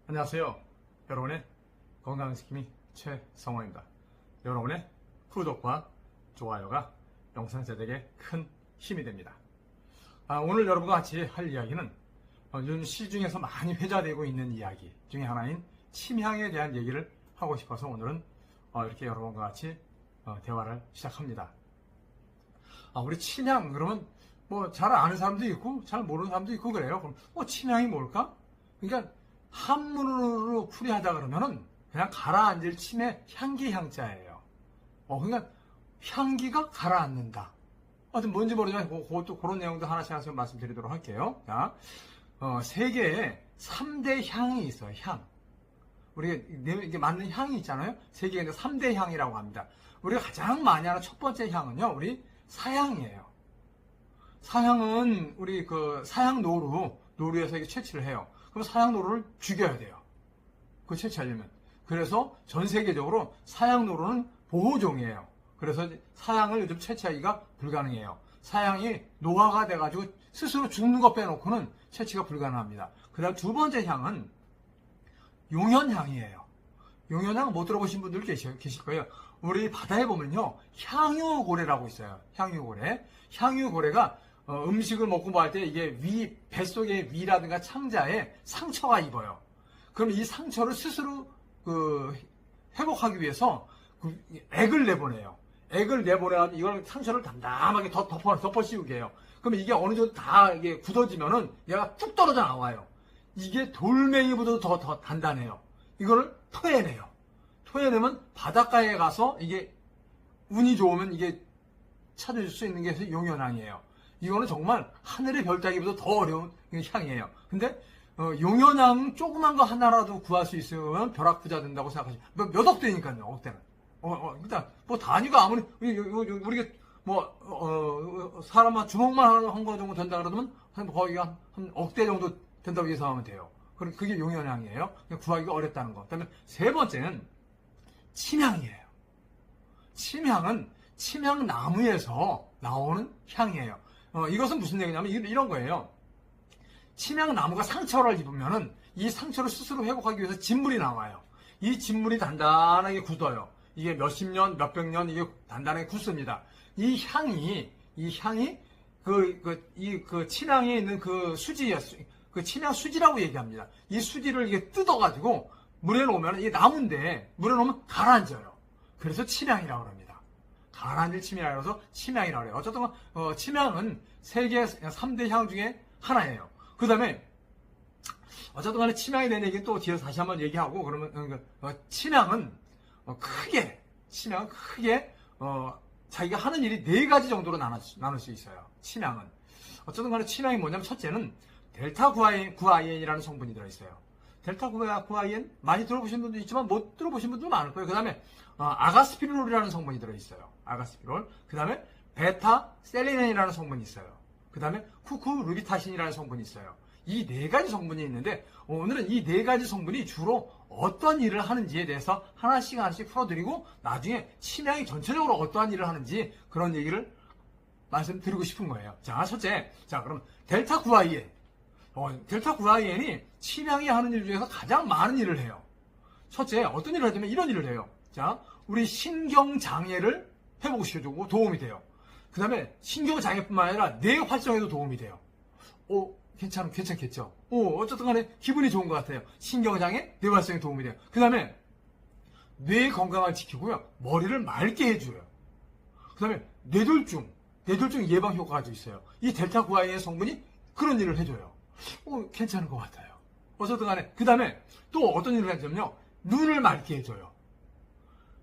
안녕하세요. 여러분의 건강지킴이 최성호입니다. 여러분의 구독과 좋아요가 영상 제작에 큰 힘이 됩니다. 오늘 여러분과 같이 할 이야기는 요즘 시중에서 많이 회자되고 있는 이야기 중에 하나인 침향에 대한 얘기를 하고 싶어서 오늘은 이렇게 여러분과 같이 대화를 시작합니다. 우리 침향 그러면 뭐 잘 아는 사람도 있고 잘 모르는 사람도 있고 그래요. 그럼 침향이 뭘까? 그러니까 한문으로 풀이하자 그러면은 그냥 가라앉을 침의 향기 향자예요. 그러니까 향기가 가라앉는다. 뭔지 모르지만 그것도 그런 내용도 하나씩 말씀드리도록 할게요. 자, 세계에 3대 향이 있어요. 향. 우리가 이게 맞는 향이 있잖아요. 세계에 3대 향이라고 합니다. 우리가 가장 많이 하는 첫 번째 향은요, 우리 사향이에요. 사향은 우리 사향 노루에서 이게 채취를 해요. 그럼 사향노루를 죽여야 돼요. 채취하려면. 그래서 전 세계적으로 사향노루는 보호종이에요. 그래서 사향을 요즘 채취하기가 불가능해요. 사향이 노화가 돼가지고 스스로 죽는 것 빼놓고는 채취가 불가능합니다. 그 다음 두 번째 향은 용현향이에요. 용현향 못 들어보신 분들 계실 거예요. 우리 바다에 보면요, 향유고래라고 있어요. 향유고래. 향유고래가 음식을 먹고 뭐 할 때 이게 뱃속에 위라든가 창자에 상처가 입어요. 그럼 이 상처를 스스로 회복하기 위해서 액을 내보내요. 액을 내보내면 이걸 상처를 담담하게 덮어 씌우게 해요. 그럼 이게 어느 정도 다 이게 굳어지면은 얘가 뚝 떨어져 나와요. 이게 돌멩이보다도 더 단단해요. 이거를 토해내요. 토해내면 바닷가에 가서 이게 운이 좋으면 이게 찾을 수 있는 게 용현향이에요. 이거는 정말 하늘의 별 따기보다 더 어려운 향이에요. 근데 용현향 조그만 거 하나라도 구할 수 있으면 벼락부자 된다고 생각하시면 몇 억 되니까요. 억대는. 일단 뭐 단위가 아무리 우리가 사람만 주먹만 한 거 정도 된다 그러면 거의 한 억대 정도 된다고 예상하면 돼요. 그게 용현향이에요. 구하기가 어렵다는 거. 그다음에 세 번째는 침향이에요. 침향은 침향나무에서 나오는 향이에요. 이것은 무슨 얘기냐면 이런 거예요. 침향나무가 상처를 입으면은 이 상처를 스스로 회복하기 위해서 진물이 나와요. 이 진물이 단단하게 굳어요. 이게 몇십 년, 몇백 년 이게 단단하게 굳습니다. 이 향이 침향에 있는 침향 수지라고 얘기합니다. 이 수지를 이게 뜯어가지고 물에 놓으면 이게 나무인데 물에 놓으면 가라앉아요. 그래서 침향이라고 합니다. 가라앉을 침향이라고 해서 침향이라고 해요. 어쨌든 침향은 세계 3대 향 중에 하나예요. 그 다음에 어쨌든 간에 침향에 대한 얘기는 또 뒤에서 다시 한번 얘기하고 그러면 침향은 크게 자기가 하는 일이 4가지 정도로 나눌 수 있어요. 침향은. 어쨌든 간에 침향이 뭐냐면 첫째는 델타 구아인이라는 성분이 들어있어요. 델타 구아인 많이 들어보신 분도 있지만 못 들어보신 분도 많을 거예요. 그 다음에 아가스피롤이라는 성분이 들어있어요. 아가스피롤. 그 다음에 베타 셀리넨이라는 성분이 있어요. 그 다음에 쿠쿠루비타신이라는 성분이 있어요. 이 4가지 성분이 있는데 오늘은 이 4가지 성분이 주로 어떤 일을 하는지에 대해서 하나씩 풀어드리고 나중에 침향이 전체적으로 어떠한 일을 하는지 그런 얘기를 말씀드리고 싶은 거예요. 자, 첫째. 자, 그럼 델타 구아인. 델타 구아인이 침향이 하는 일 중에서 가장 많은 일을 해요. 첫째, 어떤 일을 하냐면 이런 일을 해요. 자, 우리 신경장애를 회복시켜주고 도움이 돼요. 그 다음에 신경장애뿐만 아니라 뇌 활성에도 도움이 돼요. 괜찮겠죠? 어쨌든 간에 기분이 좋은 것 같아요. 신경장애, 뇌 활성에 도움이 돼요. 그 다음에 뇌 건강을 지키고요. 머리를 맑게 해줘요. 그 다음에 뇌졸중 예방 효과가 있어요. 이 델타 구아인의 성분이 그런 일을 해줘요. 괜찮은 것 같아요. 어쨌든 간에 그 다음에 또 어떤 일을 하냐면요. 눈을 맑게 해줘요.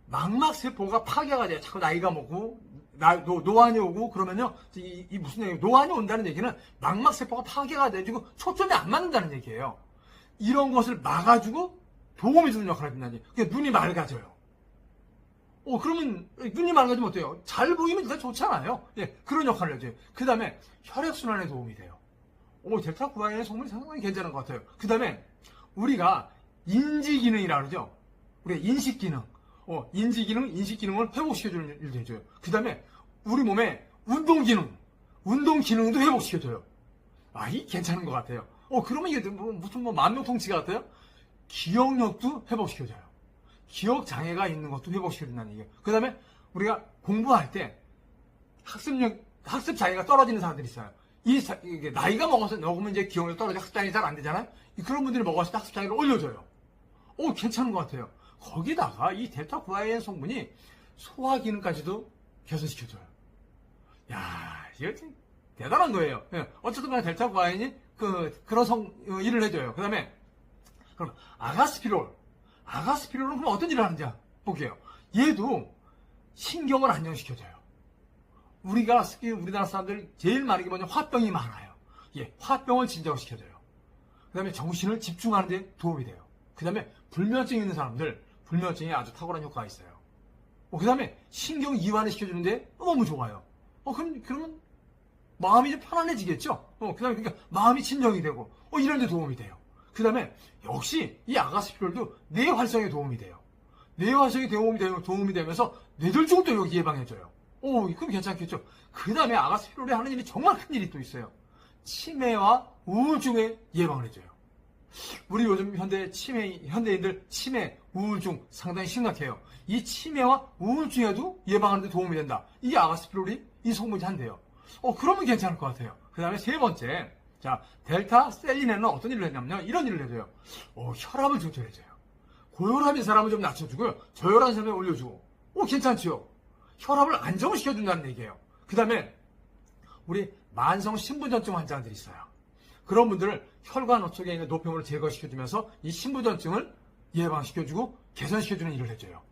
망막세포가 파괴가 돼요. 자꾸 나이가 먹고 노안이 오고 그러면요. 이 무슨 얘기예요? 노안이 온다는 얘기는 망막세포가 파괴가 돼가지고 초점이 안 맞는다는 얘기예요. 이런 것을 막아주고 도움이 주는 역할을 한다는 얘기예요. 그러니까 눈이 맑아져요. 그러면 눈이 맑아지면 어때요? 잘 보이면 일단 좋잖아요. 그런 역할을 해줘요. 그 다음에 혈액순환에 도움이 돼요. 델타 구아인의 성분이 상당히 괜찮은 것 같아요. 그 다음에 우리가 인지기능이라 그러죠. 우리가 인식기능. 인식기능을 회복시켜주는 일도 해줘요. 그 다음에 우리 몸의 운동기능도 회복시켜줘요. 이 괜찮은 것 같아요. 그러면 이게 무슨 만병통치 같아요? 기억력도 회복시켜줘요. 기억 장애가 있는 것도 회복시켜준다는 얘기예요. 그 다음에 우리가 공부할 때 학습 장애가 떨어지는 사람들이 있어요. 이게 나이가 먹으면 이제 기억력 떨어져 학습 장애 잘 안 되잖아요. 그런 분들이 먹었을 때 학습 장애를 올려줘요. 괜찮은 것 같아요. 거기다가 이 델타 구아인 성분이 소화 기능까지도 개선시켜줘요. 야, 이거 대단한 거예요. 어쨌든 간에 델타 구아인이 그런 일을 해줘요. 그 다음에 그럼 아가스피롤은 그럼 어떤 일을 하는지 볼게요. 얘도 신경을 안정시켜줘요. 우리나라 사람들 제일 많은 게 뭐냐, 화병이 많아요. 화병을 진정시켜줘요. 그 다음에 정신을 집중하는 데 도움이 돼요. 그 다음에 불면증이 있는 사람들, 불면증에 아주 탁월한 효과가 있어요. 그 다음에 신경 이완을 시켜주는데 너무 좋아요. 그러면 마음이 좀 편안해지겠죠? 그 다음에 그러니까 마음이 진정이 되고, 이런 데 도움이 돼요. 그 다음에 역시 이 아가스피롤도 뇌 활성에 도움이 돼요. 뇌 활성에 도움이 되면서 뇌졸중도 여기 예방해줘요. 그럼 괜찮겠죠? 그 다음에 아가스피롤이 하는 일이 정말 큰 일이 또 있어요. 치매와 우울증에 예방을 해줘요. 우리 요즘 현대인들 치매, 우울증 상당히 심각해요. 이 치매와 우울증에도 예방하는 데 도움이 된다. 이게 아가스피롤이 이 성분이 한대요. 그러면 괜찮을 것 같아요. 그 다음에 세 번째, 델타 셀린에는 어떤 일을 했냐면요, 이런 일을 해줘요. 혈압을 조절해줘요. 고혈압인 사람을 좀 낮춰주고요, 저혈압인 사람을 올려주고, 괜찮죠? 혈압을 안정을 시켜준다는 얘기예요. 그 다음에 우리 만성 신부전증 환자들이 있어요. 그런 분들을 혈관 속에 있는 노폐물을 제거시켜주면서 이 신부전증을 예방시켜주고 개선시켜주는 일을 해줘요.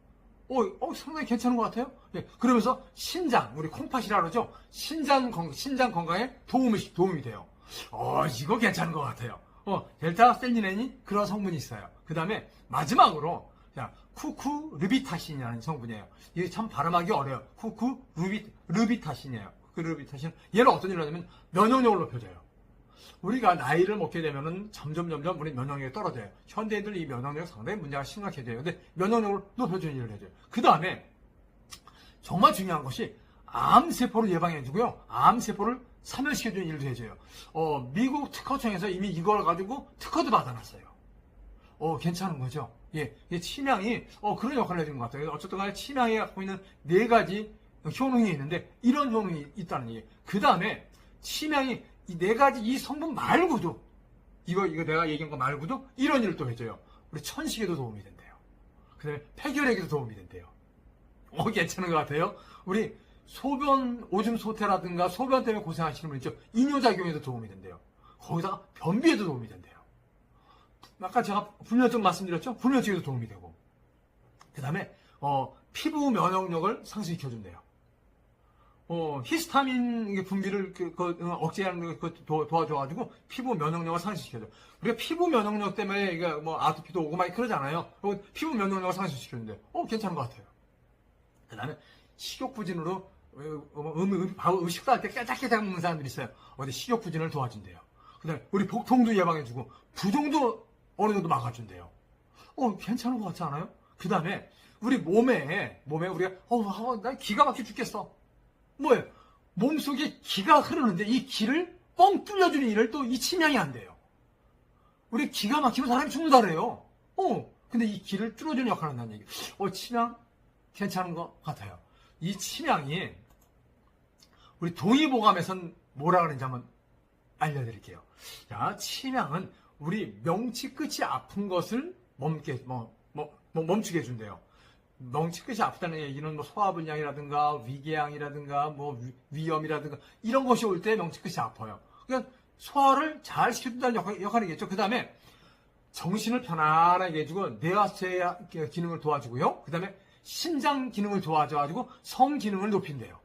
상당히 괜찮은 것 같아요. 그러면서 신장, 우리 콩팥이라 그러죠. 신장 건강에 도움이 돼요. 이거 괜찮은 것 같아요. 델타 셀린이 그런 성분이 있어요. 그 다음에 마지막으로 쿠쿠르비타신이라는 성분이에요. 이게 참 발음하기 어려워요. 쿠쿠르비타신이에요. 르비타신. 얘는 어떤 일을 하냐면 면역력을 높여줘요. 우리가 나이를 먹게 되면은 점점 우리 면역력이 떨어져요. 현대인들 이 면역력 상당히 문제가 심각해져요. 근데 면역력을 높여주는 일을 해줘요. 그 다음에 정말 중요한 것이 암세포를 예방해주고요. 암세포를 사멸시켜주는 일도 해줘요. 미국 특허청에서 이미 이걸 가지고 특허도 받아놨어요. 괜찮은 거죠. 침향이 그런 역할을 해주는 것 같아요. 어쨌든 간에 침향이 갖고 있는 4가지 효능이 있는데 이런 효능이 있다는 얘기예요. 그 다음에 침향이 이 4가지 이 성분 말고도 이거 내가 얘기한 거 말고도 이런 일을 또 해줘요. 우리 천식에도 도움이 된대요. 그 다음에 폐결핵에도 도움이 된대요. 괜찮은 것 같아요. 우리 오줌 소태라든가 소변 때문에 고생하시는 분 있죠. 이뇨작용에도 도움이 된대요. 거기다가 변비에도 도움이 된대요. 아까 제가 불면증 말씀드렸죠? 불면증에도 도움이 되고. 그 다음에 피부 면역력을 상승시켜준대요. 히스타민 분비를 억제하는 거 도와줘가지고 피부 면역력을 상승시켜줘. 우리가 피부 면역력 때문에 아토피도 오고 막 그러잖아요. 피부 면역력을 상승시켜준대요. 괜찮은 것 같아요. 그 다음에 식욕부진으로 음식도 할 때 깨작깨작 먹는 사람들이 있어요. 식욕부진을 도와준대요. 그 다음에 우리 복통도 예방해주고 부종도 어느 정도 막아준대요. 괜찮은 것 같지 않아요? 그 다음에 우리 몸에 우리가 난 기가 막혀 죽겠어. 뭐예요? 몸속에 기가 흐르는데 이 기를 뻥 뚫려주는 일을 또 이 침향이 안 돼요. 우리 기가 막히면 사람이 죽는다 그래요. 근데 이 기를 뚫어주는 역할을 한다는 얘기. 침향 괜찮은 것 같아요. 이 침향이 우리 동의보감에선 뭐라 그러는지 한번 알려드릴게요. 침향은 우리 명치 끝이 아픈 것을 멈추게 해준대요. 명치 끝이 아프다는 얘기는 소화불량이라든가 위궤양이라든가 위염이라든가 이런 것이 올 때 명치 끝이 아파요. 그러니까 소화를 잘 시켜준다는 역할이겠죠. 그 다음에 정신을 편안하게 해주고 뇌하체 기능을 도와주고요. 그 다음에 신장 기능을 도와줘가지고 성 기능을 높인대요.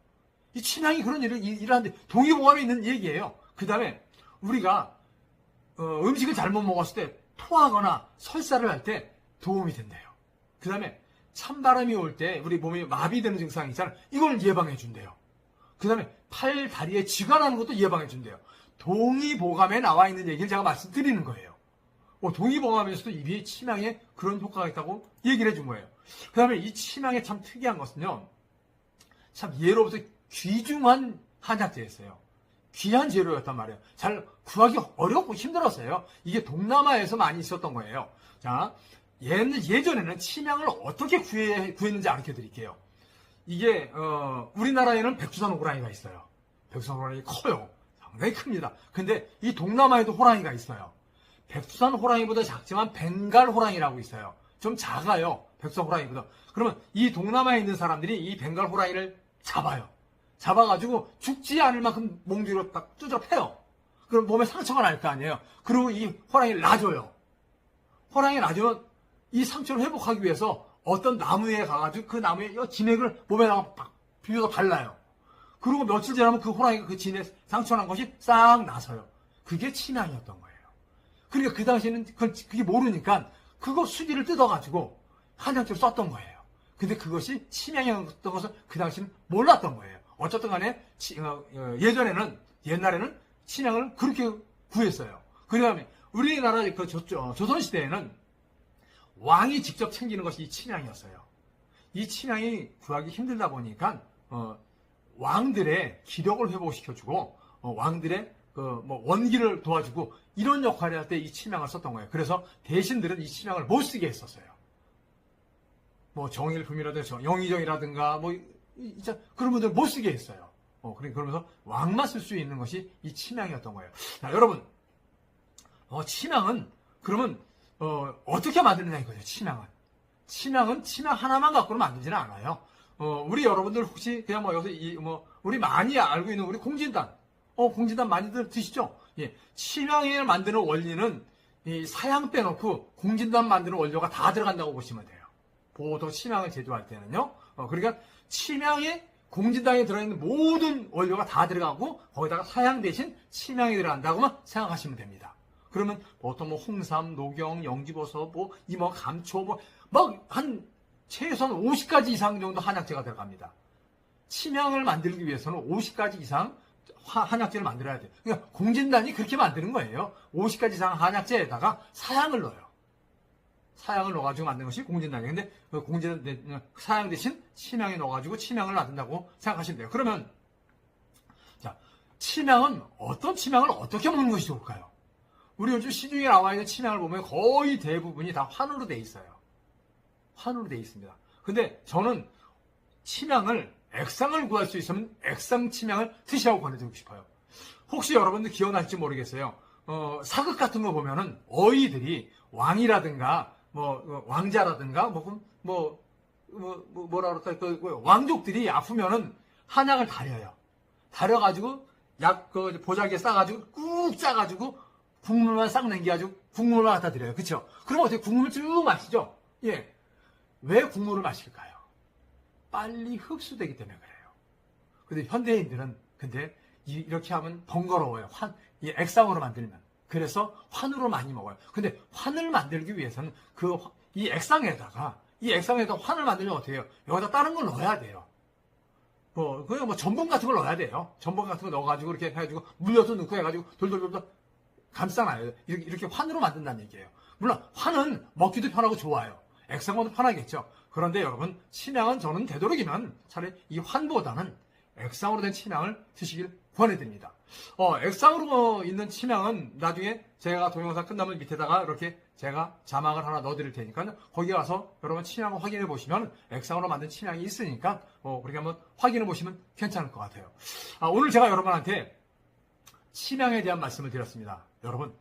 이 침향이 그런 일을 하는데 동의보감에 있는 얘기예요. 그 다음에 우리가 음식을 잘못 먹었을 때 토하거나 설사를 할 때 도움이 된대요. 그 다음에 찬바람이 올 때 우리 몸이 마비되는 증상이 있잖아요. 이걸 예방해준대요. 그 다음에 팔, 다리에 쥐가 나는 것도 예방해준대요. 동의보감에 나와 있는 얘기를 제가 말씀드리는 거예요. 동의보감에서도 이 침향에 그런 효과가 있다고 얘기를 해준 거예요. 그 다음에 이 침향의 참 특이한 것은요. 참 예로부터 귀중한 한약재였어요. 귀한 재료였단 말이에요. 잘 구하기 어렵고 힘들었어요. 이게 동남아에서 많이 있었던 거예요. 자, 예전에는 침향을 어떻게 구했는지 알려 드릴게요. 이게 우리나라에는 백두산 호랑이가 있어요. 백두산 호랑이 커요. 상당히 큽니다. 근데 이 동남아에도 호랑이가 있어요. 백두산 호랑이보다 작지만 벵갈 호랑이라고 있어요. 좀 작아요. 백두산 호랑이보다. 그러면 이 동남아에 있는 사람들이 이 벵갈 호랑이를 잡아요. 잡아가지고 죽지 않을 만큼 몽둥이로 딱 두드려 패요. 그럼 몸에 상처가 날 거 아니에요. 그리고 이 호랑이를 놔줘요. 호랑이를 놔주면 이 상처를 회복하기 위해서 어떤 나무에 가가지고 그 나무에 진액을 몸에다가 팍 비벼서 발라요. 그리고 며칠 지나면 그 호랑이가 그 진액 상처난 것이 싹 나서요. 그게 침향이었던 거예요. 그러니까 그 당시에는 그게 모르니까 그거 수지를 뜯어가지고 한약재로 썼던 거예요. 근데 그것이 침향이었던 것을 그 당시에는 몰랐던 거예요. 어쨌든 간에 옛날에는 침향을 그렇게 구했어요. 그 다음에 우리나라 조선시대에는 왕이 직접 챙기는 것이 이 침향이었어요. 이 침향이 구하기 힘들다 보니까 왕들의 기력을 회복시켜주고 왕들의 원기를 도와주고 이런 역할을 할 때 이 침향을 썼던 거예요. 그래서 대신들은 이 침향을 못 쓰게 했었어요. 정일품이라든가 영의정이라든가 그런 분들 못 쓰게 했어요. 그러면서 왕만 쓸 수 있는 것이 이 침향이었던 거예요. 자, 여러분, 침향은 그러면 어떻게 만드느냐 이거죠. 침향은 침향 하나만 갖고는 만들지는 않아요. 우리 여러분들 혹시 그냥 여기서 우리 많이 알고 있는 우리 공진단, 공진단 많이들 드시죠? 예, 침향을 만드는 원리는 이 사양 빼놓고 공진단 만드는 원료가 다 들어간다고 보시면 돼요. 보통 침향을 제조할 때는요. 그러니까 침향에 공진단에 들어있는 모든 원료가 다 들어가고 거기다가 사양 대신 침향이 들어간다고만 생각하시면 됩니다. 그러면 보통 홍삼, 녹용, 영지버섯, 감초, 한 최소한 50가지 이상 정도 한약재가 들어갑니다. 침향을 만들기 위해서는 50가지 이상 한약재를 만들어야 돼요. 그러니까 공진단이 그렇게 만드는 거예요. 50가지 이상 한약재에다가 사양을 넣어요. 사양을 넣어가지고 만든 것이 공진단이에요. 근데 그 사양 대신 침향에 넣어가지고 침향을 만든다고 생각하시면 돼요. 그러면 자, 침향은 어떤 침향을 어떻게 먹는 것이 좋을까요? 우리 요즘 시중에 나와 있는 침향을 보면 거의 대부분이 다 환으로 돼 있어요. 환으로 돼 있습니다. 근데 저는 침향을 액상을 구할 수 있으면 액상 침향을 드시라고 권해드리고 싶어요. 혹시 여러분들 기억나실지 모르겠어요. 사극 같은 거 보면은 어이들이 왕이라든가 왕자라든가 뭐라 그럴까 왕족들이 아프면은 한약을 다려요. 다려가지고 보자기에 싸가지고 꾹 짜가지고 국물만 싹 남겨가지고 국물만 갖다 드려요. 그쵸? 그럼 어떻게 국물을 쭉 마시죠? 예. 왜 국물을 마실까요? 빨리 흡수되기 때문에 그래요. 근데 현대인들은 이렇게 하면 번거로워요. 이 액상으로 만들면. 그래서 환으로 많이 먹어요. 근데 환을 만들기 위해서는 이 액상에다가 환을 만들면 어떻게 해요? 여기다 다른 걸 넣어야 돼요. 전분 같은 걸 넣어야 돼요. 전분 같은 거 넣어가지고 이렇게 해가지고 물엿도 넣고 해가지고 돌돌돌 감싸놔요. 이렇게 환으로 만든다는 얘기예요. 물론 환은 먹기도 편하고 좋아요. 액상으로도 편하겠죠. 그런데 여러분, 침향은 저는 되도록이면 차라리 이 환보다는 액상으로 된 침향을 드시길 권해드립니다. 액상으로 있는 침향은 나중에 제가 동영상 끝나면 밑에다가 이렇게 제가 자막을 하나 넣어드릴 테니까 거기 가서 여러분 침향을 확인해 보시면 액상으로 만든 침향이 있으니까 그렇게 한번 확인해 보시면 괜찮을 것 같아요. 오늘 제가 여러분한테 침향에 대한 말씀을 드렸습니다. 여러분,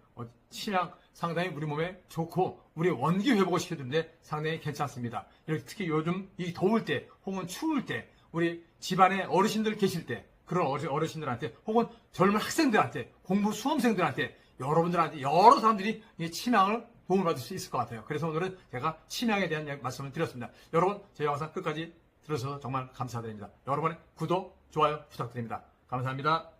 침향 상당히 우리 몸에 좋고 우리 원기 회복을 시켜주는데 상당히 괜찮습니다. 이렇게 특히 요즘 이 더울 때 혹은 추울 때 우리 집안에 어르신들 계실 때 그런 어르신들한테 혹은 젊은 학생들한테 공부 수험생들한테 여러분들한테 여러 사람들이 이 침향을 도움을 받을 수 있을 것 같아요. 그래서 오늘은 제가 침향에 대한 말씀을 드렸습니다. 여러분, 제 영상 끝까지 들어주셔서 정말 감사드립니다. 여러분의 구독, 좋아요 부탁드립니다. 감사합니다.